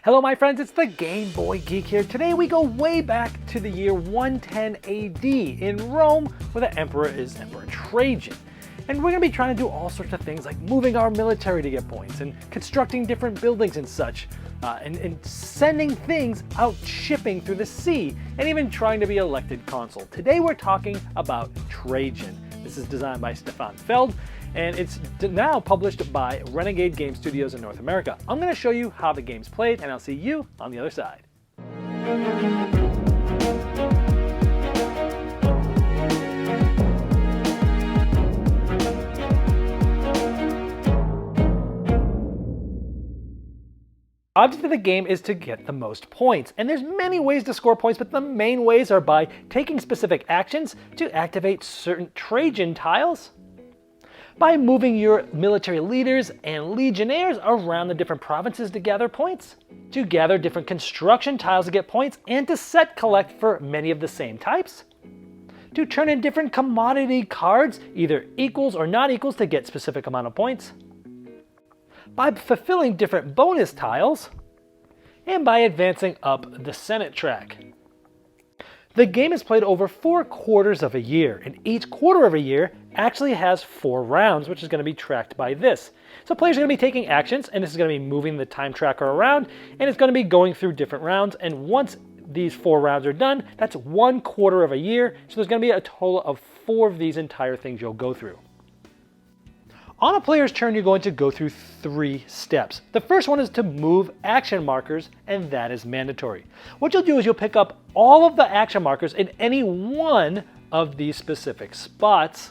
Hello my friends, it's the Game Boy Geek here. Today we go way back to the year 110 AD in Rome, where the emperor is Emperor Trajan. And we're going to be trying to do all sorts of things like moving our military to get points and constructing different buildings and such, and sending things out shipping through the sea, and even trying to be elected consul. Today we're talking about Trajan. This is designed by Stefan Feld, and it's now published by Renegade Game Studios in North America. I'm going to show you how the game's played, and I'll see you on the other side. The object of the game is to get the most points, and there's many ways to score points, but the main ways are by taking specific actions to activate certain Trajan tiles, by moving your military leaders and legionnaires around the different provinces to gather points, to gather different construction tiles to get points, and to set collect for many of the same types, to turn in different commodity cards, either equals or not equals, to get specific amount of points, by fulfilling different bonus tiles, and by advancing up the Senate track. The game is played over 4 quarters of a year, and each quarter of a year actually has 4 rounds, which is going to be tracked by this. So players are going to be taking actions, and this is going to be moving the time tracker around, and it's going to be going through different rounds, and once these 4 rounds are done, that's 1 quarter of a year, so there's going to be a total of 4 of these entire things you'll go through. On a player's turn, you're going to go through 3 steps. The first one is to move action markers, and that is mandatory. What you'll do is you'll pick up all of the action markers in any one of these specific spots,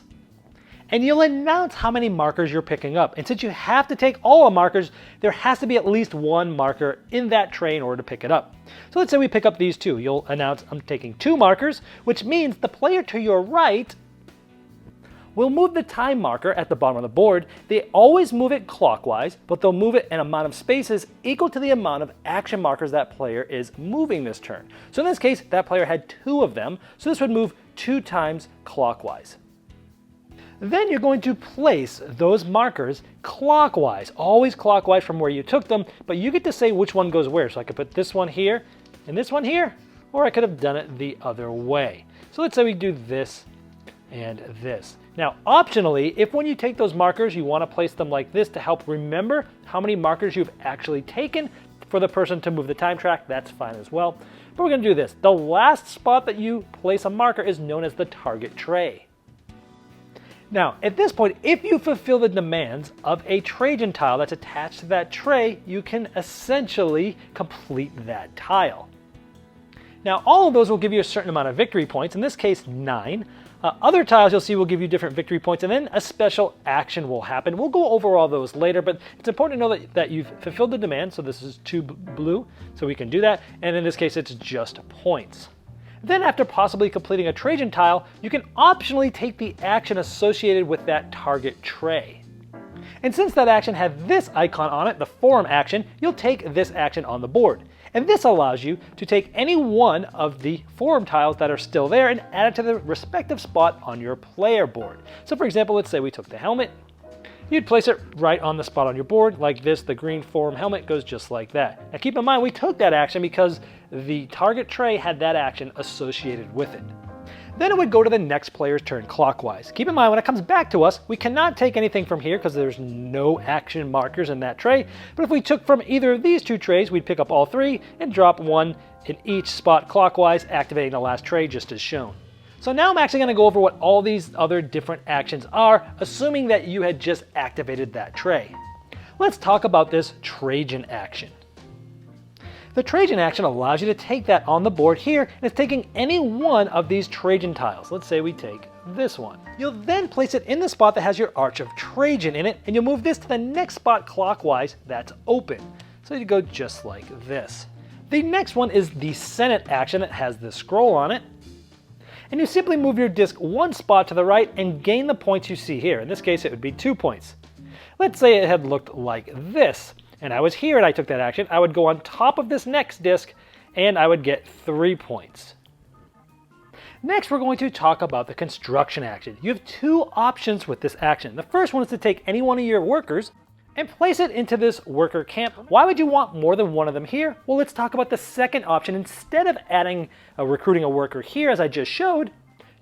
and you'll announce how many markers you're picking up. And since you have to take all the markers, there has to be at least 1 marker in that tray in order to pick it up. So let's say we pick up these 2. You'll announce, I'm taking 2 markers, which means the player to your right will move the time marker at the bottom of the board. They always move it clockwise, but they'll move it an amount of spaces equal to the amount of action markers that player is moving this turn. So in this case, that player had 2 of them, so this would move 2 times clockwise. Then you're going to place those markers clockwise, always clockwise from where you took them, but you get to say which one goes where. So I could put this one here and this one here, or I could have done it the other way. So let's say we do this and this. Now, optionally, if when you take those markers, you want to place them like this to help remember how many markers you've actually taken for the person to move the time track, that's fine as well. But we're going to do this. The last spot that you place a marker is known as the target tray. Now, at this point, if you fulfill the demands of a Trajan tile that's attached to that tray, you can essentially complete that tile. Now, all of those will give you a certain amount of victory points, in this case 9. Other tiles you'll see will give you different victory points, and then a special action will happen. We'll go over all those later, but it's important to know that you've fulfilled the demand. So this is 2 blue, so we can do that. And in this case, it's just points. Then after possibly completing a Trajan tile, you can optionally take the action associated with that target tray. And since that action had this icon on it, the forum action, you'll take this action on the board. And this allows you to take any one of the forum tiles that are still there and add it to the respective spot on your player board. So for example, let's say we took the helmet. You'd place it right on the spot on your board like this. The green forum helmet goes just like that. Now keep in mind, we took that action because the target tray had that action associated with it. Then it would go to the next player's turn clockwise. Keep in mind, when it comes back to us, we cannot take anything from here because there's no action markers in that tray. But if we took from either of these 2 trays, we'd pick up all 3 and drop 1 in each spot clockwise, activating the last tray just as shown. So now I'm actually going to go over what all these other different actions are, assuming that you had just activated that tray. Let's talk about this Trajan action. The Trajan action allows you to take that on the board here, and it's taking any one of these Trajan tiles. Let's say we take this one. You'll then place it in the spot that has your Arch of Trajan in it, and you'll move this to the next spot clockwise that's open. So you go just like this. The next one is the Senate action that has the scroll on it. And you simply move your disc 1 spot to the right and gain the points you see here. In this case, it would be 2 points. Let's say it had looked like this, and I was here and I took that action. I would go on top of this next disc and I would get 3 points. Next, we're going to talk about the construction action. You have 2 options with this action. The first one is to take any one of your workers and place it into this worker camp. Why would you want more than one of them here? Well, let's talk about the second option. Instead of recruiting a worker here, as I just showed,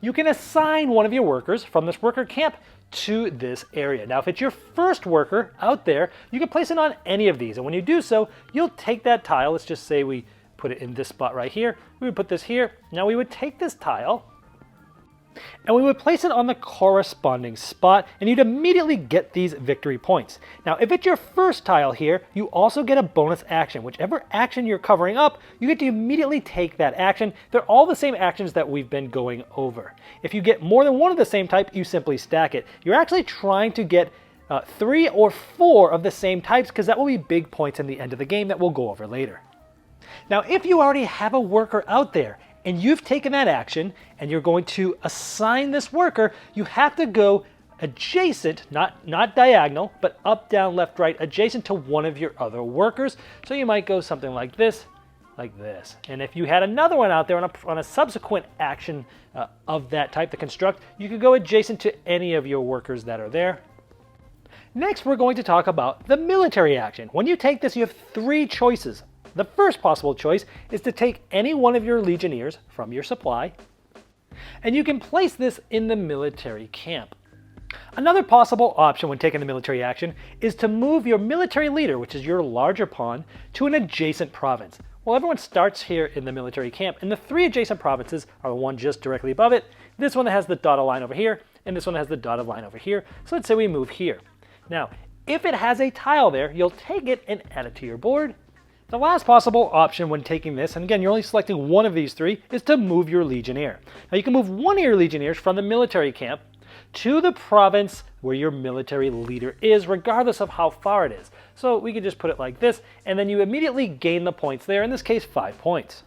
you can assign one of your workers from this worker camp to this area. Now, if it's your first worker out there, you can place it on any of these. And when you do so, you'll take that tile. Let's just say we put it in this spot right here. We would put this here. Now we would take this tile and we would place it on the corresponding spot, and you'd immediately get these victory points. Now, if it's your first tile here, you also get a bonus action. Whichever action you're covering up, you get to immediately take that action. They're all the same actions that we've been going over. If you get more than one of the same type, you simply stack it. You're actually trying to get 3 or 4 of the same types, because that will be big points in the end of the game that we'll go over later. Now, if you already have a worker out there, and you've taken that action, and you're going to assign this worker, you have to go adjacent, not diagonal, but up, down, left, right, adjacent to one of your other workers. So you might go something like this. And if you had another one out there on a subsequent action of that type, the construct, you could go adjacent to any of your workers that are there. Next, we're going to talk about the military action. When you take this, you have 3 choices. The first possible choice is to take any one of your legionnaires from your supply, and you can place this in the military camp. Another possible option when taking the military action is to move your military leader, which is your larger pawn, to an adjacent province. Well, everyone starts here in the military camp, and the 3 adjacent provinces are the one just directly above it, this one that has the dotted line over here, and this one that has the dotted line over here. So let's say we move here. Now, if it has a tile there, you'll take it and add it to your board. The last possible option when taking this, and again, you're only selecting one of these 3, is to move your legionnaire. Now, you can move one of your legionnaires from the military camp to the province where your military leader is, regardless of how far it is. So we could just put it like this, and then you immediately gain the points there, in this case 5 points.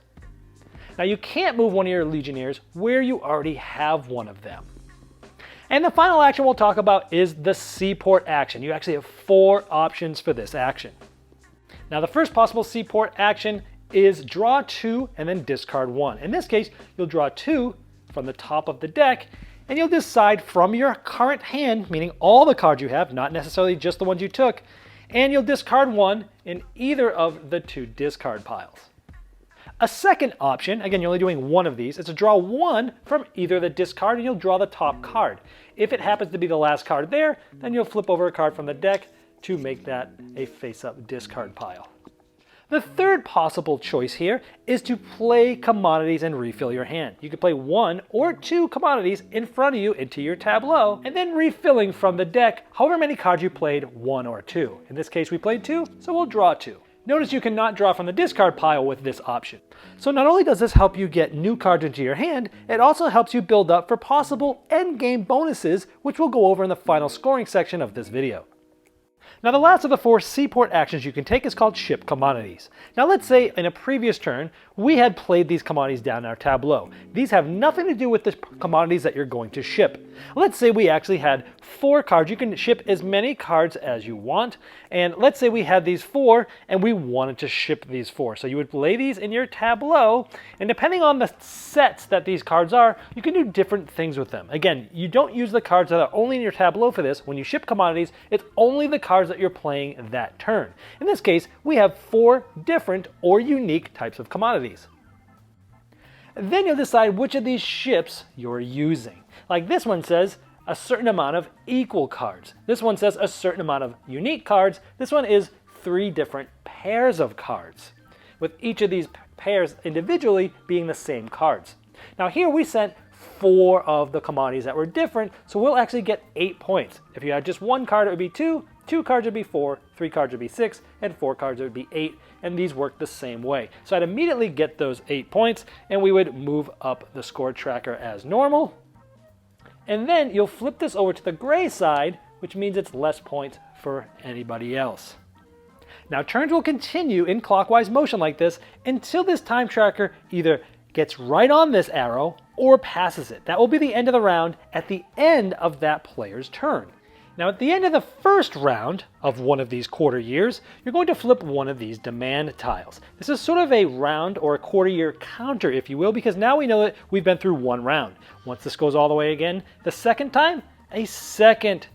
Now, you can't move one of your legionnaires where you already have one of them. And the final action we'll talk about is the Seaport Action. You actually have 4 options for this action. Now, the first possible Seaport action is draw 2 and then discard 1. In this case, you'll draw 2 from the top of the deck, and you'll decide from your current hand, meaning all the cards you have, not necessarily just the ones you took, and you'll discard 1 in either of the 2 discard piles. A second option, again, you're only doing one of these, is to draw 1 from either the discard, and you'll draw the top card. If it happens to be the last card there, then you'll flip over a card from the deck to make that a face-up discard pile. The third possible choice here is to play commodities and refill your hand. You can play 1 or 2 commodities in front of you into your tableau, and then refilling from the deck however many cards you played, 1 or 2. In this case, we played 2, so we'll draw 2. Notice you cannot draw from the discard pile with this option. So not only does this help you get new cards into your hand, it also helps you build up for possible endgame bonuses, which we'll go over in the final scoring section of this video. Now, the last of the 4 Seaport actions you can take is called Ship Commodities. Now, let's say in a previous turn, we had played these commodities down in our tableau. These have nothing to do with the commodities that you're going to ship. Let's say we actually had 4 cards. You can ship as many cards as you want. And let's say we had these 4 and we wanted to ship these 4. So you would lay these in your tableau, and depending on the sets that these cards are, you can do different things with them. Again, you don't use the cards that are only in your tableau for this. When you ship commodities, it's only the cards that you're playing that turn. In this case, we have 4 different or unique types of commodities. Then you'll decide which of these ships you're using. Like this one says a certain amount of equal cards. This one says a certain amount of unique cards. This one is 3 different pairs of cards, with each of these pairs individually being the same cards. Now here we sent 4 of the commodities that were different, so we'll actually get 8 points. If you had just 1 card, it would be 2, 2 cards would be 4, 3 cards would be 6, and 4 cards would be 8, and these work the same way. So I'd immediately get those 8 points, and we would move up the score tracker as normal. And then you'll flip this over to the gray side, which means it's less points for anybody else. Now, turns will continue in clockwise motion like this until this time tracker either gets right on this arrow or passes it. That will be the end of the round at the end of that player's turn. Now, at the end of the first round of one of these quarter years, you're going to flip one of these demand tiles. This is sort of a round or a quarter year counter, if you will, because now we know that we've been through one round. Once this goes all the way again, the second time, a second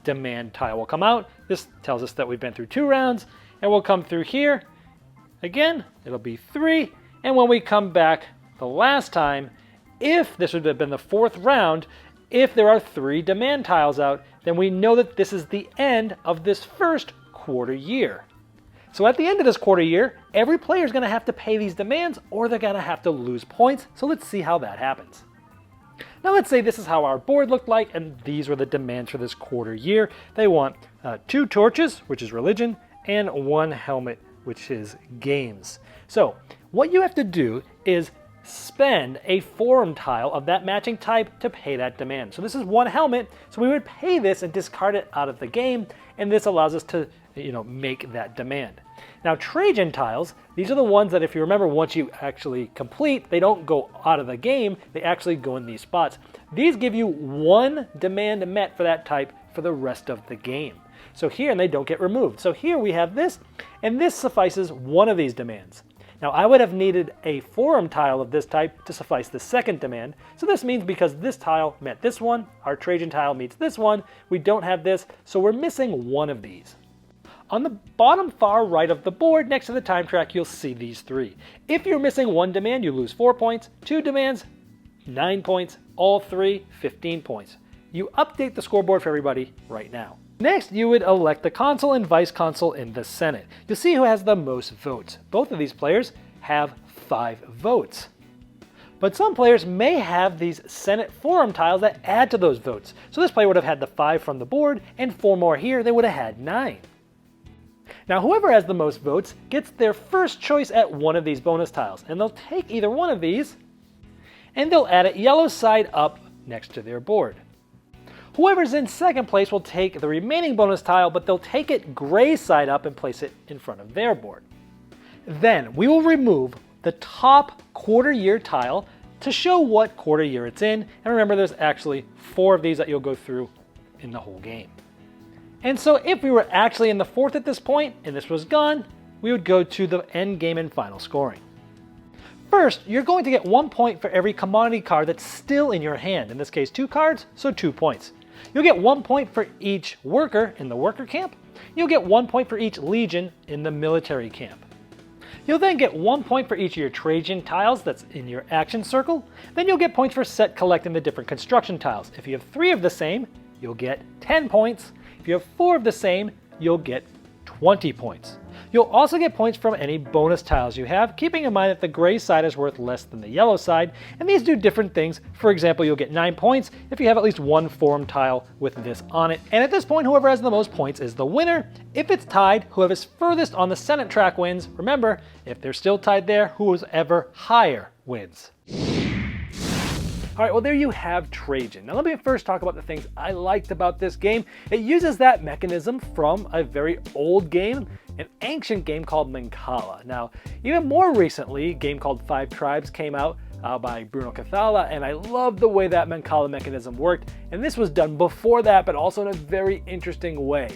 demand tile will come out. This tells us that we've been through 2 rounds, and we'll come through here. Again, it'll be 3, and when we come back the last time, if this would have been the 4th round, if there are 3 demand tiles out, then we know that this is the end of this first quarter year. So at the end of this quarter year, every player is going to have to pay these demands or they're going to have to lose points. So let's see how that happens. Now let's say this is how our board looked like, and these were the demands for this quarter year. They want 2 torches, which is religion, and 1 helmet, which is games. So what you have to do is spend a forum tile of that matching type to pay that demand. So this is 1 helmet, so we would pay this and discard it out of the game, and this allows us to make that demand. Now Trajan tiles, these are the ones that if you remember, once you actually complete, they don't go out of the game, they actually go in these spots. These give you 1 demand met for that type for the rest of the game. So here, and they don't get removed. So here we have this, and this suffices 1 of these demands. Now I would have needed a forum tile of this type to suffice the second demand. So this means because this tile met this one, our Trajan tile meets this one, we don't have this, so we're missing 1 of these. On the bottom far right of the board next to the time track, you'll see these 3. If you're missing 1 demand, you lose 4 points, 2 demands, 9 points, all 3, 15 points. You update the scoreboard for everybody right now. Next, you would elect the consul and vice consul in the Senate. You'll see who has the most votes. Both of these players have 5 votes. But some players may have these Senate forum tiles that add to those votes. So this player would have had the 5 from the board and 4 more here, they would have had 9. Now whoever has the most votes gets their first choice at 1 of these bonus tiles, and they'll take either 1 of these and they'll add it yellow side up next to their board. Whoever's in second place will take the remaining bonus tile, but they'll take it gray side up and place it in front of their board. Then we will remove the top quarter year tile to show what quarter year it's in, and remember there's actually 4 of these that you'll go through in the whole game. And so if we were actually in the 4th at this point, and this was gone, we would go to the end game and final scoring. First, you're going to get 1 point for every commodity card that's still in your hand. In this case, 2 cards, so 2 points. You'll get 1 point for each worker in the worker camp. You'll get 1 point for each legion in the military camp. You'll then get 1 point for each of your Trajan tiles that's in your action circle. Then you'll get points for set collecting the different construction tiles. If you have 3 of the same, you'll get 10 points. If you have 4 of the same, you'll get 20 points. You'll also get points from any bonus tiles you have, keeping in mind that the gray side is worth less than the yellow side, and these do different things. For example, you'll get 9 points if you have at least 1 forum tile with this on it. And at this point, whoever has the most points is the winner. If it's tied, whoever's furthest on the Senate track wins. Remember, if they're still tied there, whoever higher wins. All right, well there you have Trajan. Now let me first talk about the things I liked about this game. It uses that mechanism from a very old game, an ancient game called Mancala. Now, even more recently, a game called 5 Tribes came out by Bruno Cathala, and I love the way that Mancala mechanism worked. And this was done before that, but also in a very interesting way.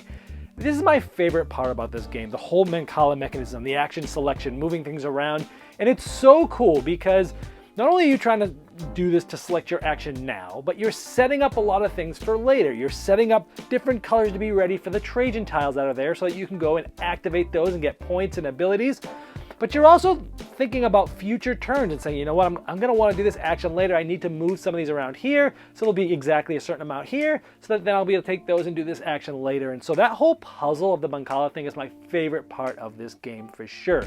This is my favorite part about this game, the whole Mancala mechanism, the action selection, moving things around. And it's so cool because not only are you trying to do this to select your action now, but you're setting up a lot of things for later. You're setting up different colors to be ready for the Trajan tiles that are there so that you can go and activate those and get points and abilities. But you're also thinking about future turns and saying, you know what, I'm going to want to do this action later. I need to move some of these around here, so it'll be exactly a certain amount here, so that then I'll be able to take those and do this action later. And so that whole puzzle of the Mancala thing is my favorite part of this game for sure.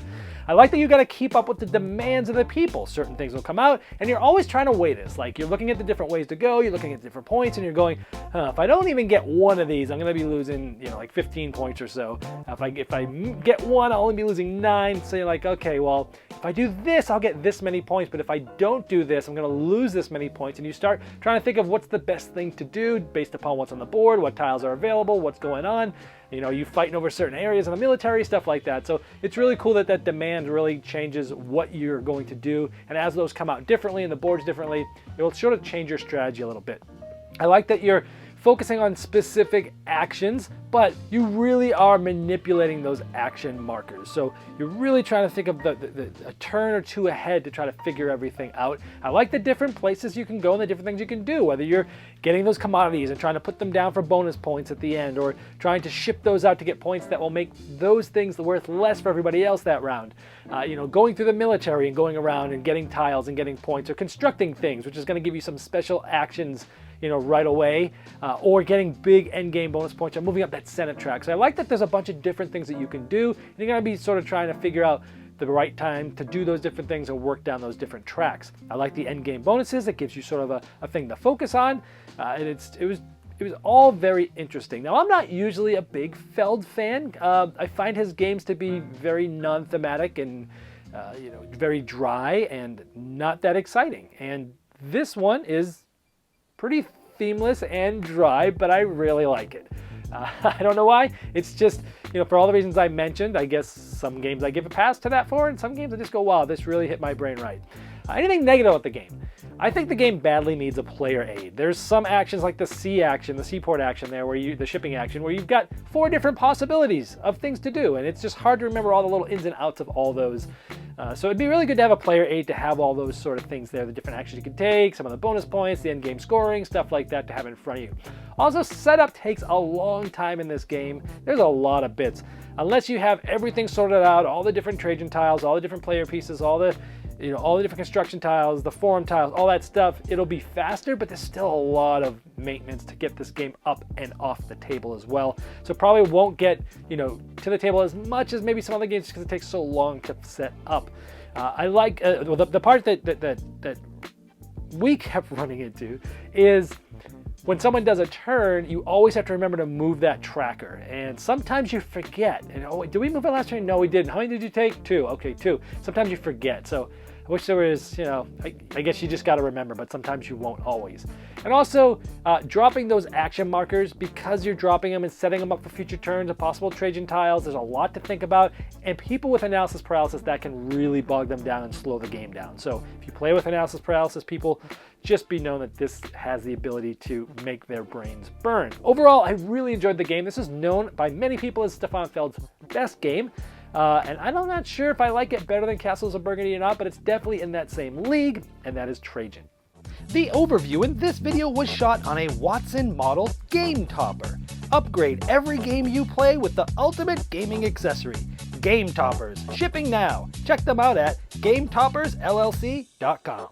I like that you got to keep up with the demands of the people. Certain things will come out, and you're always trying to weigh this. Like you're looking at the different ways to go, you're looking at different points, and you're going, if I don't even get 1 of these, I'm going to be losing, like 15 points or so. If I get 1, I'll only be losing 9. So you're like, okay, well, if I do this, I'll get this many points, but if I don't do this, I'm going to lose this many points. And you start trying to think of what's the best thing to do based upon what's on the board, what tiles are available, what's going on. You fighting over certain areas in the military, stuff like that. So it's really cool that demand really changes what you're going to do. And as those come out differently and the boards differently, it will sort of change your strategy a little bit. I like that you're focusing on specific actions, but you really are manipulating those action markers. So you're really trying to think of a turn or two ahead to try to figure everything out. I like the different places you can go and the different things you can do, whether you're getting those commodities and trying to put them down for bonus points at the end, or trying to ship those out to get points that will make those things worth less for everybody else that round. Going through the military and going around and getting tiles and getting points, or constructing things, which is going to give you some special actions right away, or getting big endgame bonus points, or moving up that Senate track. So I like that there's a bunch of different things that you can do, and you're going to be sort of trying to figure out the right time to do those different things or work down those different tracks. I like the endgame bonuses. It gives you sort of a thing to focus on, and it was all very interesting. Now, I'm not usually a big Feld fan. I find his games to be very non-thematic and very dry and not that exciting. And this one is pretty themeless and dry, but I really like it. I don't know why. It's just, for all the reasons I mentioned, I guess some games I give a pass to that for, and some games I just go, wow, this really hit my brain right. Anything negative about the game? I think the game badly needs a player aid. There's some actions like the Seaport Action there, the shipping action, where you've got 4 different possibilities of things to do, and it's just hard to remember all the little ins and outs of all those. So it'd be really good to have a player aid to have all those sort of things there, the different actions you can take, some of the bonus points, the end game scoring, stuff like that to have in front of you. Also, setup takes a long time in this game. There's a lot of bits. Unless you have everything sorted out, all the different Trajan tiles, all the different player pieces, all the different construction tiles, the forum tiles, all that stuff, it'll be faster, but there's still a lot of maintenance to get this game up and off the table as well. So probably won't get, to the table as much as maybe some other games because it takes so long to set up. I like, the part that we kept running into is when someone does a turn, you always have to remember to move that tracker. And sometimes you forget. And, did we move it last turn? No, we didn't. How many did you take? 2. Okay, 2. Sometimes you forget. So I wish there was, I guess you just got to remember, but sometimes you won't always. And also, dropping those action markers, because you're dropping them and setting them up for future turns and possible Trajan tiles, there's a lot to think about. And people with analysis paralysis, that can really bog them down and slow the game down. So if you play with analysis paralysis people, just be known that this has the ability to make their brains burn. Overall, I really enjoyed the game. This is known by many people as Stefan Feld's best game. And I'm not sure if I like it better than Castles of Burgundy or not, but it's definitely in that same league, and that is Trajan. The overview in this video was shot on a Watson model Game Topper. Upgrade every game you play with the ultimate gaming accessory. Game Toppers, shipping now. Check them out at GameToppersLLC.com.